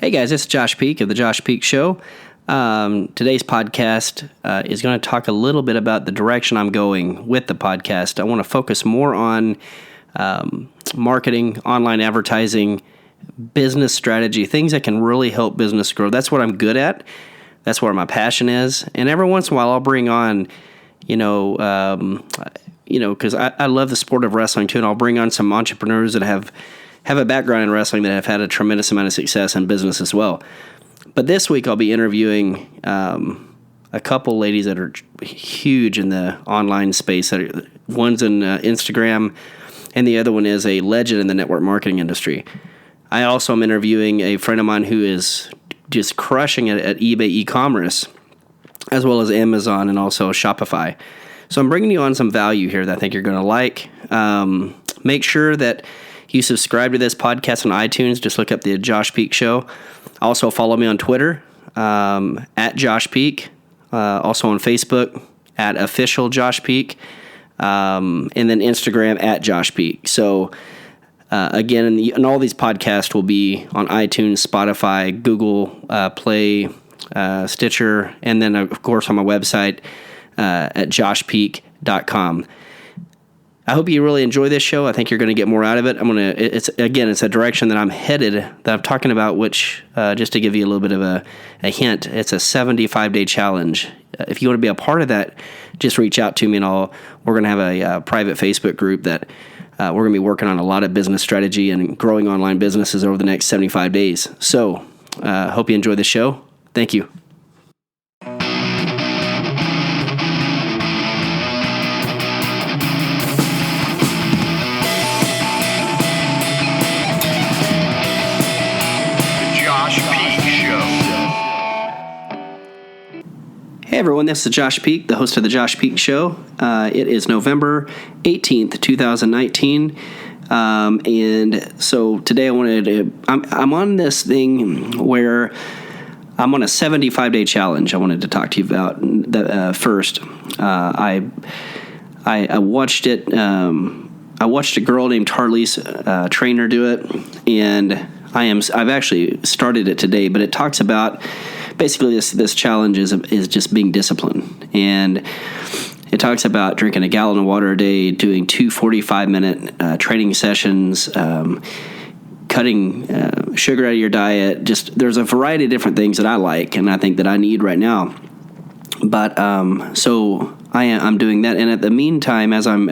Hey guys, it's Josh Peak of The Josh Peak Show. Today's podcast is going to talk a little bit about the direction I'm going with the podcast. I want to focus more on marketing, online advertising, business strategy, things that can really help business grow. That's what I'm good at. That's where my passion is. And every once in a while I'll bring on, because I love the sport of wrestling too, and I'll bring on some entrepreneurs that have a background in wrestling that have had a tremendous amount of success in business as well. But this week I'll be interviewing a couple ladies that are huge in the online space. One's in Instagram, and the other one is a legend in the network marketing industry. I also am interviewing a friend of mine who is just crushing it at eBay e-commerce, as well as Amazon and also Shopify. So I'm bringing you on some value here that I think you're going to like. Make sure that you subscribe to this podcast on iTunes. Just look up the Josh Peak Show. Also follow me on Twitter at Josh Peak. Also on Facebook at official Josh Peak. And then Instagram at Josh Peak. So again, and all these podcasts will be on iTunes, Spotify, Google Play, Stitcher, and then of course on my website at joshpeak.com. I hope you really enjoy this show. I think you're going to get more out of it. It's a direction that I'm headed, that I'm talking about, which, just to give you a little bit of a hint, it's a 75-day challenge. If you want to be a part of that, just reach out to me, and we're going to have a private Facebook group that we're going to be working on a lot of business strategy and growing online businesses over the next 75 days. So, hope you enjoy the show. Thank you. Hey everyone, this is Josh Peak, the host of the Josh Peak Show. It is November 18th, 2019. And so today I'm on this thing where I'm on a 75-day challenge I wanted to talk to you about first. I watched it. I watched a girl named Tarlise Trainer do it, and I've actually started it today, but it talks about basically this challenge is just being disciplined, and it talks about drinking a gallon of water a day, doing 2 45-minute training sessions, cutting sugar out of your diet. Just there's a variety of different things that I like and I think that I need right now. But so I'm doing that, and at the meantime, as I'm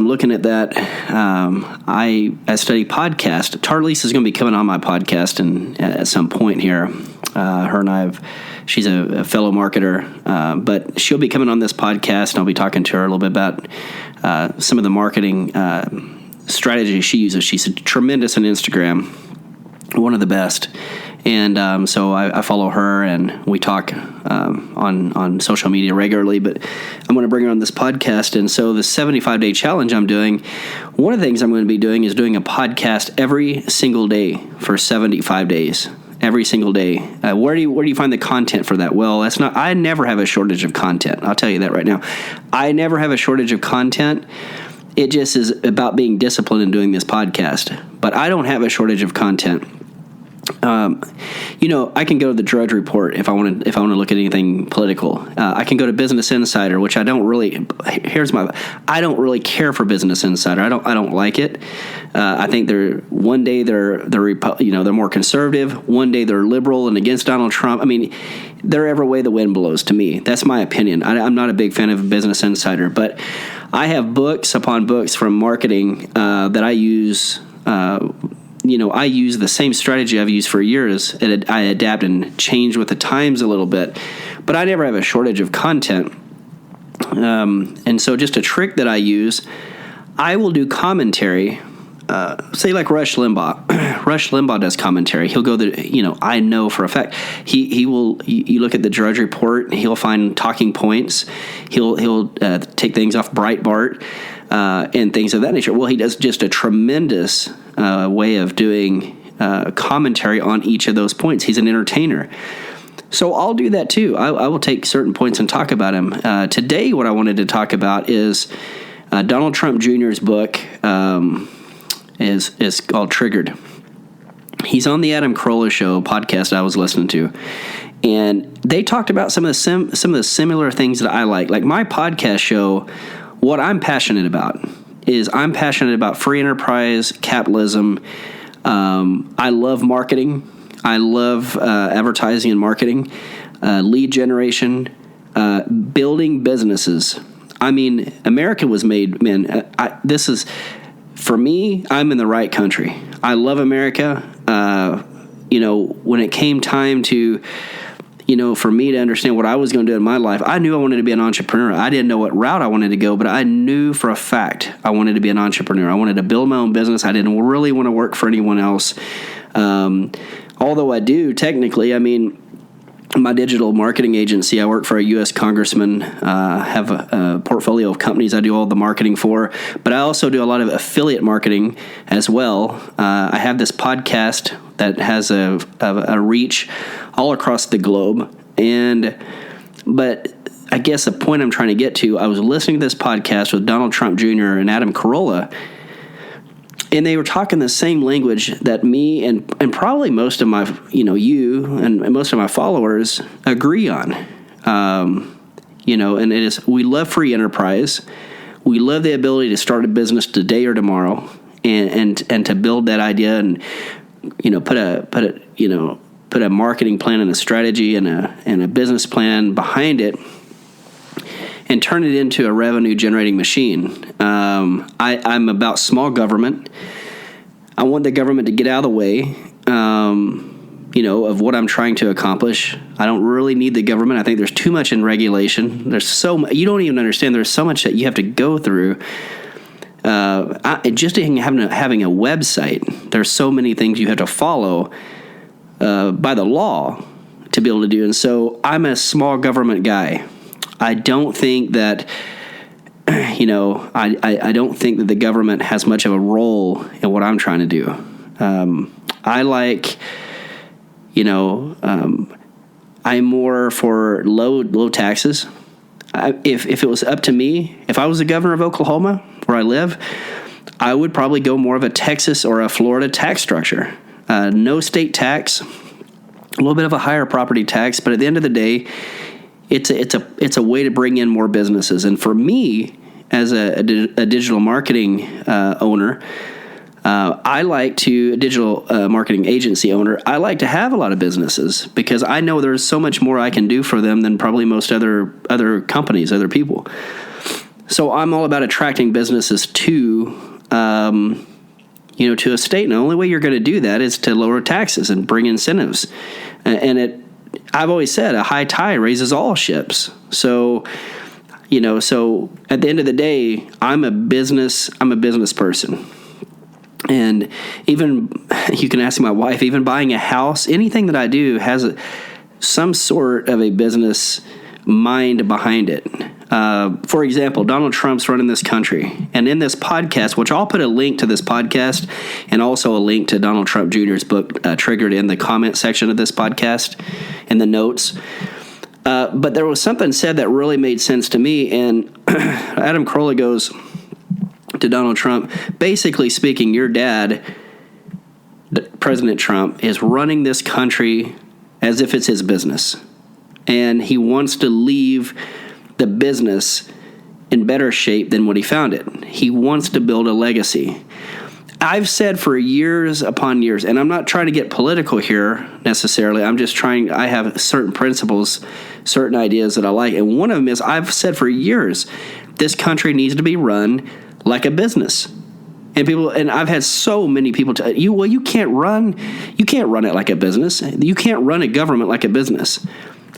looking at that, I study podcast. Tarlise is going to be coming on my podcast and at some point here. Her and she's a fellow marketer, but she'll be coming on this podcast, and I'll be talking to her a little bit about some of the marketing strategies she uses. She's tremendous on Instagram, one of the best. And so I follow her, and we talk on social media regularly, but I'm going to bring her on this podcast. And so the 75-day challenge I'm doing, one of the things I'm going to be doing is doing a podcast every single day for 75 days. Every single day. Where do you find the content for that? Well, I never have a shortage of content. I'll tell you that right now. I never have a shortage of content. It just is about being disciplined in doing this podcast. But I don't have a shortage of content. I can go to the Drudge Report if I want to look at anything political. I can go to Business Insider, which I don't really care for Business Insider. I don't like it. I think they're more conservative. One day they're liberal and against Donald Trump. I mean, they're every way the wind blows to me. That's my opinion. I'm not a big fan of Business Insider, but I have books upon books from marketing that I use. I use the same strategy I've used for years, and I adapt and change with the times a little bit, but I never have a shortage of content. And so just a trick that I use, I will do commentary, say like Rush Limbaugh. Rush Limbaugh does commentary. He'll go I know for a fact, he will, you look at the Drudge Report, he'll find talking points. He'll take things off Breitbart, and things of that nature. Well, he does just a tremendous way of doing commentary on each of those points. He's an entertainer. So I'll do that too. I will take certain points and talk about him. Today, what I wanted to talk about is Donald Trump Jr.'s book is called Triggered. He's on the Adam Carolla Show podcast I was listening to, and they talked about some of the similar things that I like. Like my podcast show, what I'm passionate about is I'm passionate about free enterprise, capitalism. I love marketing. I love advertising and marketing, lead generation, building businesses. I mean, America was made, man, this is, for me, I'm in the right country. I love America. When it came time to, for me to understand what I was going to do in my life, I knew I wanted to be an entrepreneur. I didn't know what route I wanted to go, but I knew for a fact I wanted to be an entrepreneur. I wanted to build my own business. I didn't really want to work for anyone else. Although I do, technically, I mean, my digital marketing agency, I work for a U.S. congressman, have a portfolio of companies I do all the marketing for, but I also do a lot of affiliate marketing as well. I have this podcast that has a reach all across the globe, but I guess the point I'm trying to get to, I was listening to this podcast with Donald Trump Jr. and Adam Carolla, and they were talking the same language that me and probably most of my, you and most of my followers agree on. And it is, we love free enterprise. We love the ability to start a business today or tomorrow and to build that idea and, put a marketing plan and a strategy and a business plan behind it and turn it into a revenue-generating machine. I'm about small government. I want the government to get out of the way, of what I'm trying to accomplish. I don't really need the government. I think there's too much in regulation. There's so much, you don't even understand. There's so much that you have to go through. Just having a website, there's so many things you have to follow by the law to be able to do. And so I'm a small government guy. I don't think that, I don't think that the government has much of a role in what I'm trying to do. I like, I'm more for low taxes. If it was up to me, if I was the governor of Oklahoma, where I live, I would probably go more of a Texas or a Florida tax structure. No state tax, a little bit of a higher property tax, but at the end of the day, it's a way to bring in more businesses. And for me, as a digital marketing owner, digital marketing agency owner, I like to have a lot of businesses because I know there's so much more I can do for them than probably most other companies, other people. So I'm all about attracting businesses to a state. And the only way you're going to do that is to lower taxes and bring incentives. I've always said a high tide raises all ships. So at the end of the day, I'm a business person. And even, you can ask my wife, even buying a house, anything that I do has some sort of a business mind behind it. For example, Donald Trump's running this country. And in this podcast, which I'll put a link to this podcast and also a link to Donald Trump Jr.'s book, Triggered, in the comment section of this podcast in the notes. But there was something said that really made sense to me. And Adam Carolla goes to Donald Trump, basically speaking, your dad, President Trump, is running this country as if it's his business. And he wants to leave the business in better shape than what he found it. He wants to build a legacy. I've said for years upon years, and I'm not trying to get political here necessarily, I have certain principles, certain ideas that I like, and one of them is I've said for years, this country needs to be run like a business. And I've had so many people tell you can't run it like a business. You can't run a government like a business.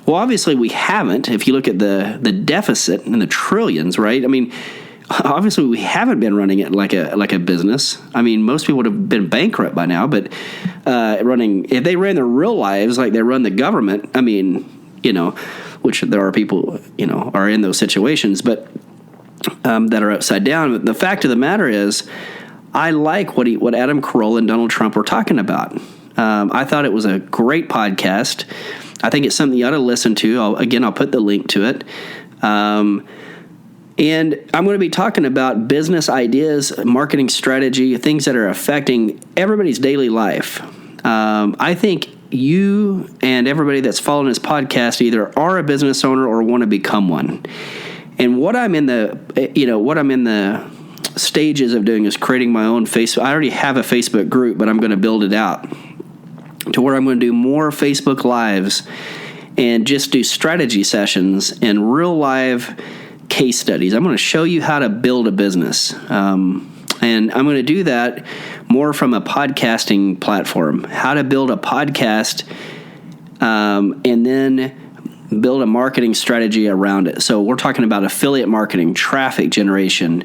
Well, obviously we haven't. If you look at the deficit and the trillions, right? I mean, obviously we haven't been running it like a business. I mean, most people would have been bankrupt by now. But if they ran their real lives like they run the government, I mean, which there are people are in those situations, but that are upside down. But the fact of the matter is, I like what Adam Carolla and Donald Trump were talking about. I thought it was a great podcast. I think it's something you ought to listen to. I'll put the link to it. And I'm going to be talking about business ideas, marketing strategy, things that are affecting everybody's daily life. I think you and everybody that's following this podcast either are a business owner or want to become one. And what I'm in the stages of doing is creating my own Facebook. I already have a Facebook group, but I'm going to build it out to where I'm going to do more Facebook Lives and just do strategy sessions and real live case studies. I'm going to show you how to build a business. And I'm going to do that more from a podcasting platform, how to build a podcast, and then build a marketing strategy around it. So we're talking about affiliate marketing, traffic generation,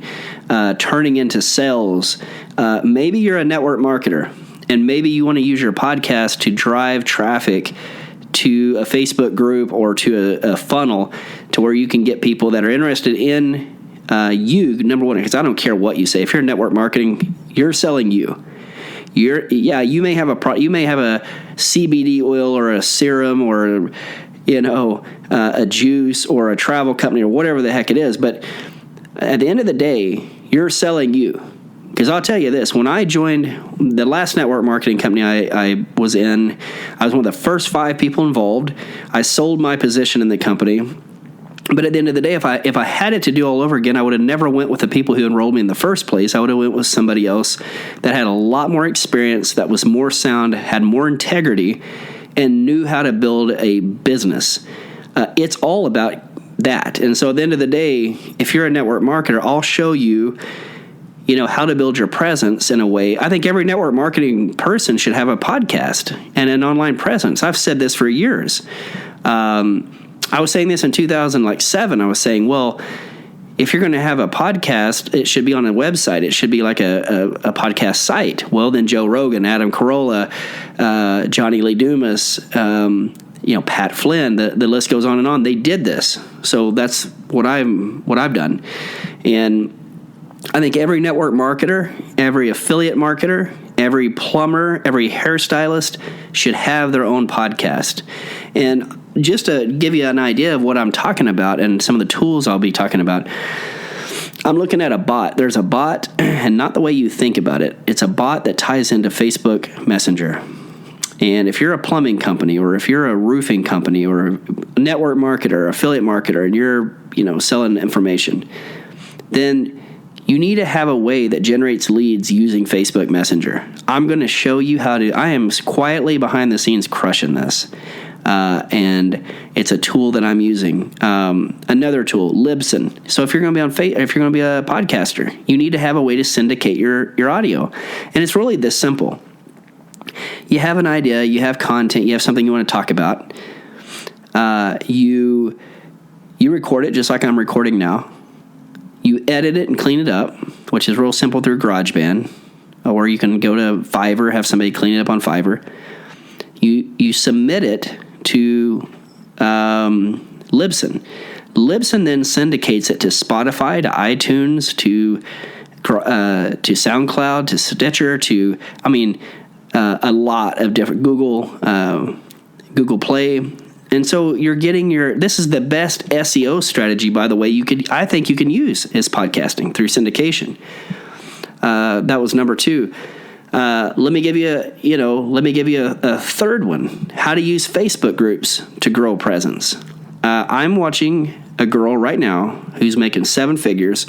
turning into sales. Maybe you're a network marketer, and maybe you want to use your podcast to drive traffic to a Facebook group or to a funnel to where you can get people that are interested in you, number one, because I don't care what you say. If you're network marketing, you're selling you. You may have a CBD oil or a serum or a juice or a travel company or whatever the heck it is. But at the end of the day, you're selling you. Because I'll tell you this, when I joined the last network marketing company I was in, I was one of the first 5 people involved. I sold my position in the company. But at the end of the day, if I had it to do all over again, I would have never went with the people who enrolled me in the first place. I would have went with somebody else that had a lot more experience, that was more sound, had more integrity, and knew how to build a business. It's all about that. And so at the end of the day, if you're a network marketer, I'll show you, how to build your presence in a way. I think every network marketing person should have a podcast and an online presence. I've said this for years. I was saying this in 2007. I was saying, well, if you're going to have a podcast, it should be on a website. It should be like a podcast site. Well, then Joe Rogan, Adam Carolla, Johnny Lee Dumas, Pat Flynn, the list goes on and on. They did this. So that's what I've done. And I think every network marketer, every affiliate marketer, every plumber, every hairstylist should have their own podcast. And just to give you an idea of what I'm talking about and some of the tools I'll be talking about, I'm looking at a bot. There's a bot, and not the way you think about it. It's a bot that ties into Facebook Messenger. And if you're a plumbing company, or if you're a roofing company, or a network marketer, affiliate marketer, and you're selling information, then you need to have a way that generates leads using Facebook Messenger. I'm going to show you how to. I am quietly behind the scenes crushing this. And it's a tool that I'm using. Another tool, Libsyn. So if you're going to be if you're going to be a podcaster, you need to have a way to syndicate your audio. And it's really this simple. You have an idea, you have content, you have something you want to talk about. You record it just like I'm recording now. You edit it and clean it up, which is real simple through GarageBand, or you can go to Fiverr, have somebody clean it up on Fiverr. You submit it to Libsyn. Libsyn then syndicates it to Spotify, to iTunes, to SoundCloud, to Stitcher, to a lot of different Google Play. And so you're getting this is the best SEO strategy, by the way, I think you can use is podcasting through syndication. That was number 2. Let me give you a third one. How to use Facebook groups to grow presence. I'm watching a girl right now who's making 7 figures,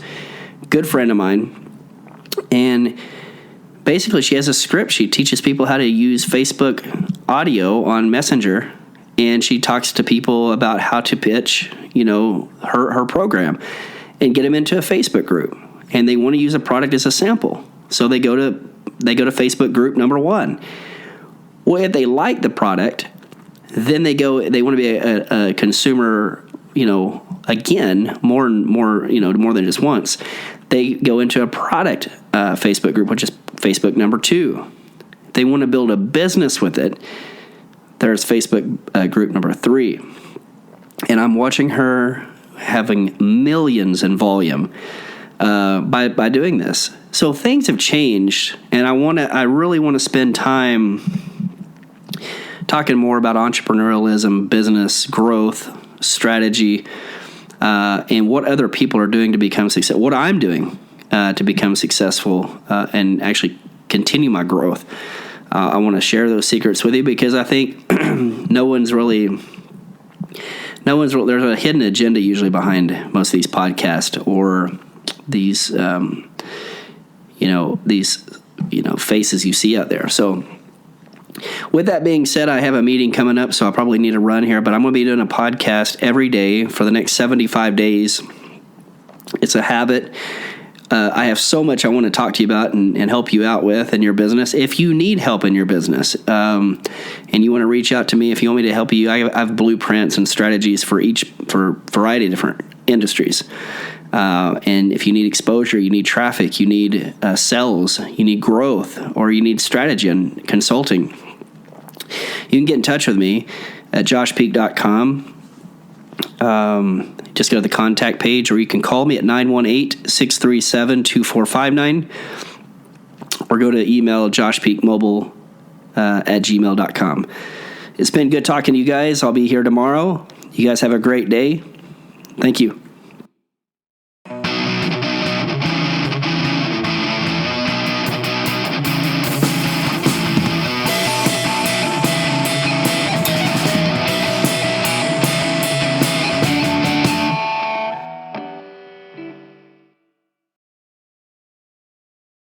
good friend of mine, and basically she has a script. She teaches people how to use Facebook audio on Messenger, and she talks to people about how to pitch, her program and get them into a Facebook group. And they want to use a product as a sample. So they go to Facebook group number 1. Well, if they like the product, then they want to be a consumer, again, more than just once. They go into a product Facebook group, which is Facebook number 2. They want to build a business with it. There's Facebook group number 3. And I'm watching her having millions in volume by doing this. So things have changed, and I really want to spend time talking more about entrepreneurialism, business, growth, strategy, and what other people are doing to become successful. What I'm doing to become successful and actually continue my growth. I want to share those secrets with you because I think there's a hidden agenda usually behind most of these podcasts or these, faces you see out there. So with that being said, I have a meeting coming up, so I'll probably need to run here, but I'm going to be doing a podcast every day for the next 75 days. It's a habit. I have so much I want to talk to you about and help you out with in your business. If you need help in your business and you want to reach out to me, if you want me to help you, I have blueprints and strategies for a variety of different industries. And if you need exposure, you need traffic, you need sales, you need growth, or you need strategy and consulting, you can get in touch with me at joshpeak.com. Just go to the contact page, or you can call me at 918-637-2459, or go to email joshpeakmobile@gmail.com. It's been good talking to you guys. I'll be here tomorrow. You guys have a great day. Thank you.